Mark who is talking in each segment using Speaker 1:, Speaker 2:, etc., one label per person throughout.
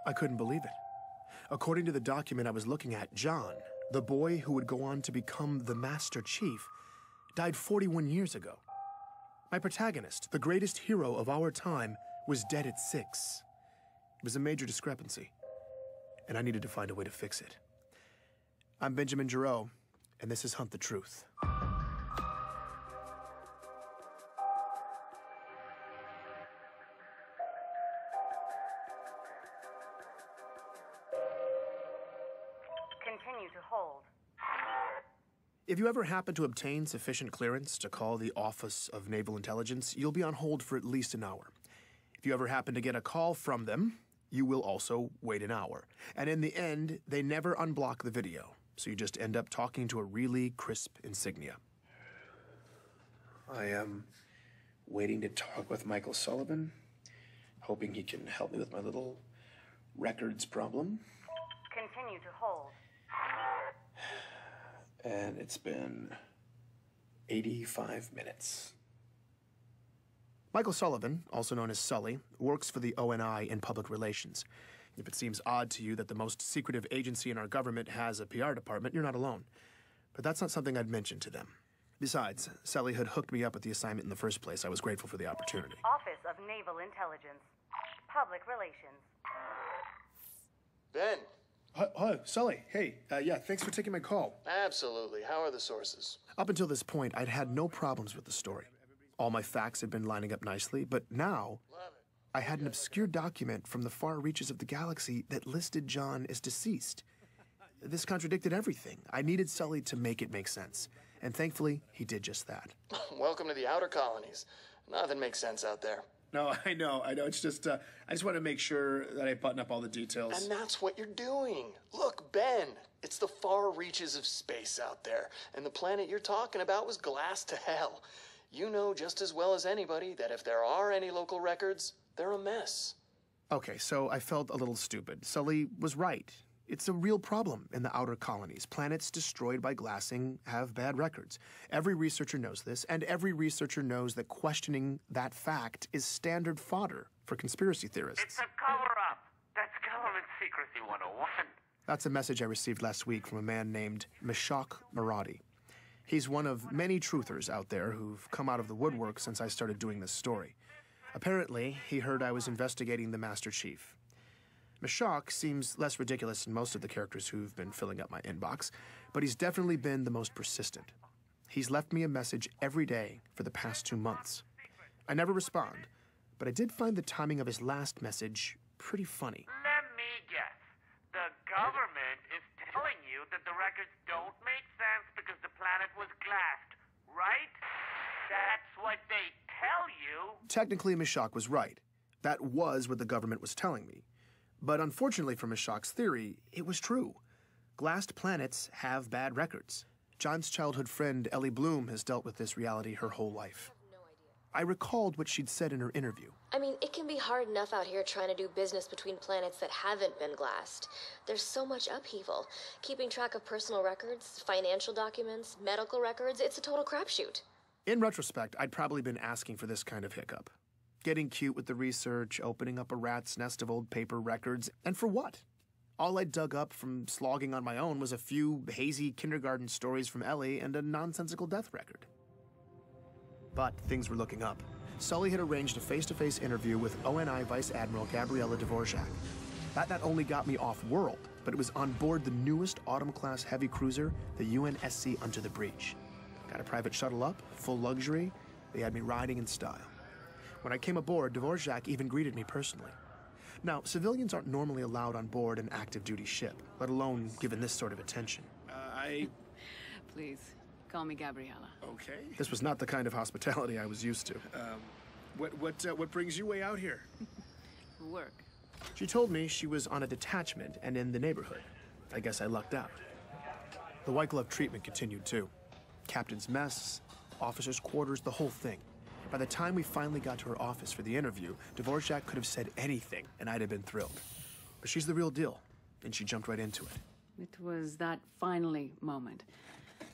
Speaker 1: I couldn't believe it. According to the document I was looking at, John, the boy who would go on to become the Master Chief, died 41 years ago. My protagonist, the greatest hero of our time, was dead at 6. It was a major discrepancy, and I needed to find a way to fix it. I'm Benjamin Giroux, and this is Hunt the Truth.
Speaker 2: Continue to hold.
Speaker 1: If you ever happen to obtain sufficient clearance to call the Office of Naval Intelligence, you'll be on hold for at least an hour. If you ever happen to get a call from them, you will also wait an hour. And in the end, they never unblock the video, so you just end up talking to a really crisp insignia. I am waiting to talk with Michael Sullivan, hoping he can help me with my little records problem.
Speaker 2: Continue to hold.
Speaker 1: And it's been 85 minutes. Michael Sullivan, also known as Sully, works for the ONI in public relations. If it seems odd to you that the most secretive agency in our government has a PR department, you're not alone. But that's not something I'd mention to them. Besides, Sully had hooked me up with the assignment in the first place. I was grateful for the opportunity.
Speaker 2: Office of Naval Intelligence. Public Relations.
Speaker 3: Ben.
Speaker 1: Hi, Sully. Hey, yeah, thanks for taking my call.
Speaker 3: Absolutely. How are the sources?
Speaker 1: Up until this point, I'd had no problems with the story. All my facts had been lining up nicely, but now I had an obscure document from the far reaches of the galaxy that listed John as deceased. This contradicted everything. I needed Sully to make it make sense, and thankfully, he did just that.
Speaker 3: Welcome to the outer colonies. Nothing makes sense out there.
Speaker 1: No, I know. It's just, I just want to make sure that I button up all the details.
Speaker 3: And that's what you're doing. Look, Ben, it's the far reaches of space out there, and the planet you're talking about was glassed to hell. You know just as well as anybody that if there are any local records, they're a mess.
Speaker 1: Okay, so I felt a little stupid. Sully was right. It's a real problem in the outer colonies. Planets destroyed by glassing have bad records. Every researcher knows this, and every researcher knows that questioning that fact is standard fodder for conspiracy theorists.
Speaker 4: It's a cover-up. That's government secrecy 101.
Speaker 1: That's a message I received last week from a man named Meshach Maradi. He's one of many truthers out there who've come out of the woodwork since I started doing this story. Apparently, he heard I was investigating the Master Chief. Meshach seems less ridiculous than most of the characters who've been filling up my inbox, but he's definitely been the most persistent. He's left me a message every day for the past 2 months. I never respond, but I did find the timing of his last message pretty funny.
Speaker 4: Let me guess. The government is telling you that the records don't make sense because the planet was glassed, right? That's what they tell you.
Speaker 1: Technically, Meshach was right. That was what the government was telling me. But unfortunately for Meshach's theory, it was true. Glassed planets have bad records. John's childhood friend, Ellie Bloom, has dealt with this reality her whole life. I recalled what she'd said in her interview.
Speaker 5: I mean, it can be hard enough out here trying to do business between planets that haven't been glassed. There's so much upheaval. Keeping track of personal records, financial documents, medical records, it's a total crapshoot.
Speaker 1: In retrospect, I'd probably been asking for this kind of hiccup. Getting cute with the research, opening up a rat's nest of old paper records, and for what? All I dug up from slogging on my own was a few hazy kindergarten stories from Ellie and a nonsensical death record. But things were looking up. Sully had arranged a face-to-face interview with ONI Vice Admiral Gabriela Dvorak. That not only got me off-world, but it was on board the newest Autumn-class heavy cruiser, the UNSC Under the Breach. Got a private shuttle up, full luxury. They had me riding in style. When I came aboard, Dvorak even greeted me personally. Now, civilians aren't normally allowed on board an active-duty ship, let alone given this sort of attention.
Speaker 6: Please, call me Gabriela.
Speaker 1: Okay. This was not the kind of hospitality I was used to. What brings you way out here?
Speaker 6: Work.
Speaker 1: She told me she was on a detachment and in the neighborhood. I guess I lucked out. The white glove treatment continued, too. Captain's mess, officers' quarters, the whole thing. By the time we finally got to her office for the interview, Dvorak could have said anything, and I'd have been thrilled. But she's the real deal, and she jumped right into it.
Speaker 6: It was that finally moment.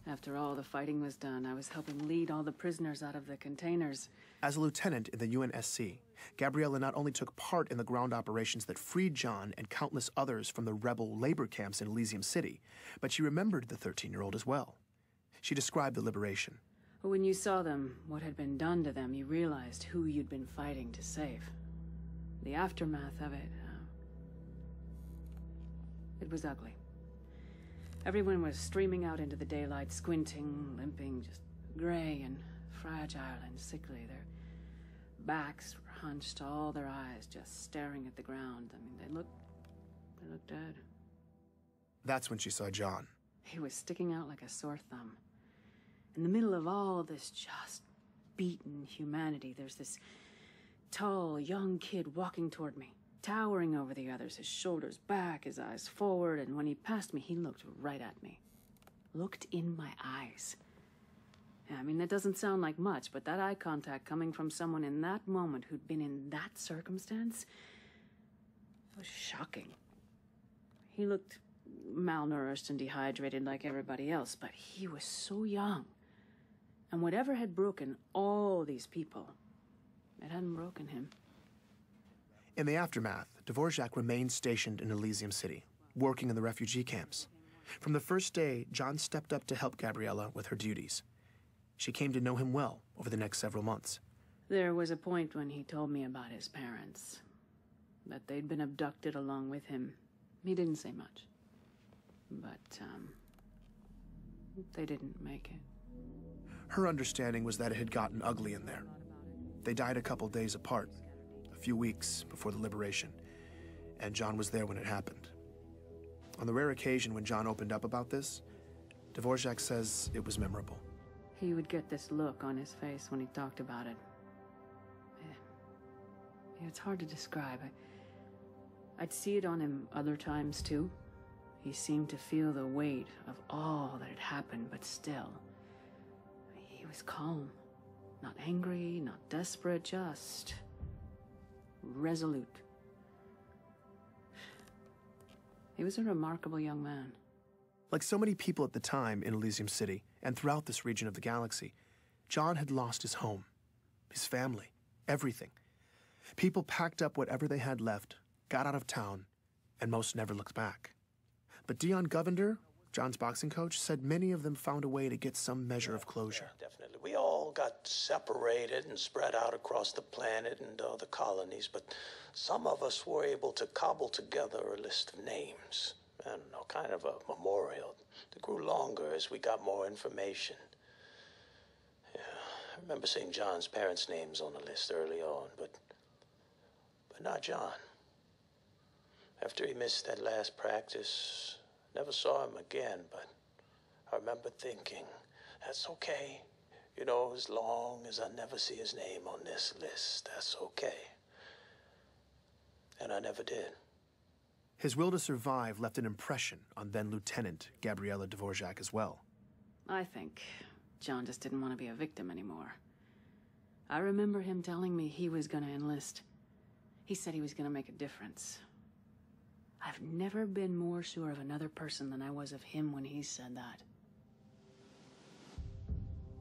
Speaker 6: After all the fighting was done, I was helping lead all the prisoners out of the containers.
Speaker 1: As a lieutenant in the UNSC, Gabriella not only took part in the ground operations that freed John and countless others from the rebel labor camps in Elysium City, but she remembered the 13-year-old as well. She described the liberation.
Speaker 6: When you saw them, what had been done to them, you realized who you'd been fighting to save. The aftermath of it, it was ugly. Everyone was streaming out into the daylight, squinting, limping, just gray and fragile and sickly. Their backs were hunched, all their eyes just staring at the ground. I mean, they looked dead.
Speaker 1: That's when she saw John.
Speaker 6: He was sticking out like a sore thumb. In the middle of all this just beaten humanity, there's this tall, young kid walking toward me, towering over the others, his shoulders back, his eyes forward, and when he passed me, he looked right at me. Looked in my eyes. I mean, that doesn't sound like much, but that eye contact coming from someone in that moment who'd been in that circumstance was shocking. He looked malnourished and dehydrated like everybody else, but he was so young. And whatever had broken all these people, it hadn't broken him.
Speaker 1: In the aftermath, Dvorak remained stationed in Elysium City, working in the refugee camps. From the first day, John stepped up to help Gabriella with her duties. She came to know him well over the next several months.
Speaker 6: There was a point when he told me about his parents, that they'd been abducted along with him. He didn't say much, but they didn't make it.
Speaker 1: Her understanding was that it had gotten ugly in there. They died a couple days apart, a few weeks before the liberation, and John was there when it happened. On the rare occasion when John opened up about this, Dvorak says it was memorable.
Speaker 6: He would get this look on his face when he talked about it. It's hard to describe. I'd see it on him other times, too. He seemed to feel the weight of all that had happened, but still, he was calm. Not angry, not desperate, just resolute. He was a remarkable young man.
Speaker 1: Like so many people at the time in Elysium City and throughout this region of the galaxy, John had lost his home, his family, everything. People packed up whatever they had left, got out of town, and most never looked back. But Dion Govender, John's boxing coach, said many of them found a way to get some measure of closure.
Speaker 7: Yeah, definitely. We all got separated and spread out across the planet and the colonies, but some of us were able to cobble together a list of names. I don't know, kind of a memorial that grew longer as we got more information. Yeah, I remember seeing John's parents' names on the list early on, but not John. After he missed that last practice, never saw him again, but I remember thinking, that's okay. You know, as long as I never see his name on this list, that's okay. And I never did.
Speaker 1: His will to survive left an impression on then-Lieutenant Gabriella Dvorak as well.
Speaker 6: I think John just didn't want to be a victim anymore. I remember him telling me he was going to enlist. He said he was going to make a difference. I've never been more sure of another person than I was of him when he said that.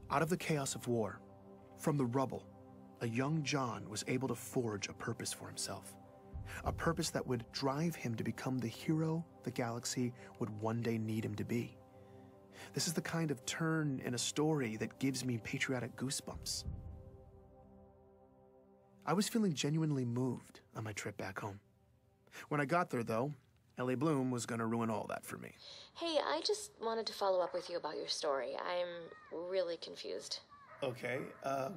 Speaker 1: Out of the chaos of war, from the rubble, a young John was able to forge a purpose for himself. A purpose that would drive him to become the hero the galaxy would one day need him to be. This is the kind of turn in a story that gives me patriotic goosebumps. I was feeling genuinely moved on my trip back home. When I got there, though, Ellie Bloom was going to ruin all that for me.
Speaker 5: Hey, I just wanted to follow up with you about your story. I'm really confused.
Speaker 1: Okay,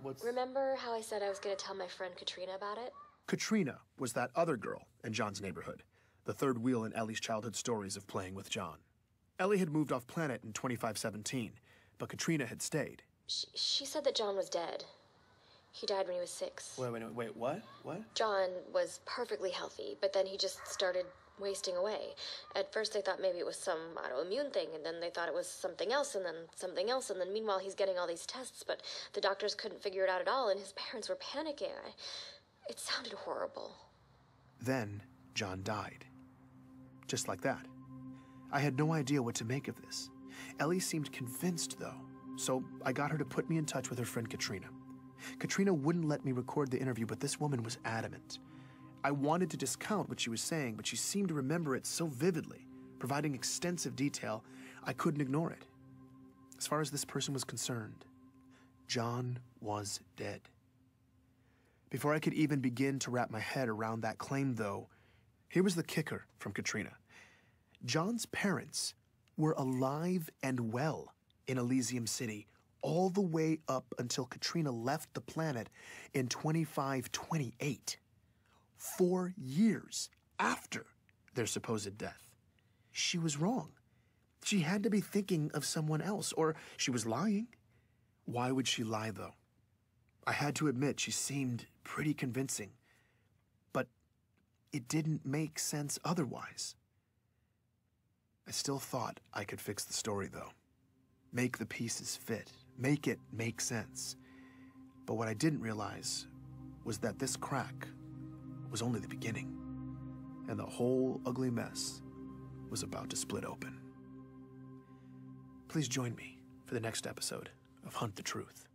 Speaker 1: what's...
Speaker 5: Remember how I said I was going to tell my friend Katrina about it?
Speaker 1: Katrina was that other girl in John's neighborhood, the third wheel in Ellie's childhood stories of playing with John. Ellie had moved off planet in 2517, but Katrina had stayed.
Speaker 5: She said that John was dead. He died when he was 6.
Speaker 1: Wait, what? What?
Speaker 5: John was perfectly healthy, but then he just started wasting away. At first they thought maybe it was some autoimmune thing, and then they thought it was something else, and then something else, and then meanwhile he's getting all these tests, but the doctors couldn't figure it out at all, and his parents were panicking. It sounded horrible.
Speaker 1: Then John died. Just like that. I had no idea what to make of this. Ellie seemed convinced, though, so I got her to put me in touch with her friend Katrina. Katrina wouldn't let me record the interview, but this woman was adamant. I wanted to discount what she was saying, but she seemed to remember it so vividly, providing extensive detail, I couldn't ignore it. As far as this person was concerned, John was dead. Before I could even begin to wrap my head around that claim, though, here was the kicker from Katrina. John's parents were alive and well in Elysium City all the way up until Katrina left the planet in 2528, 4 years after their supposed death. She was wrong. She had to be thinking of someone else, or she was lying. Why would she lie, though? I had to admit she seemed pretty convincing, but it didn't make sense otherwise. I still thought I could fix the story, though. Make the pieces fit. Make it make sense. But what I didn't realize was that this crack was only the beginning, and the whole ugly mess was about to split open. Please join me for the next episode of Hunt the Truth.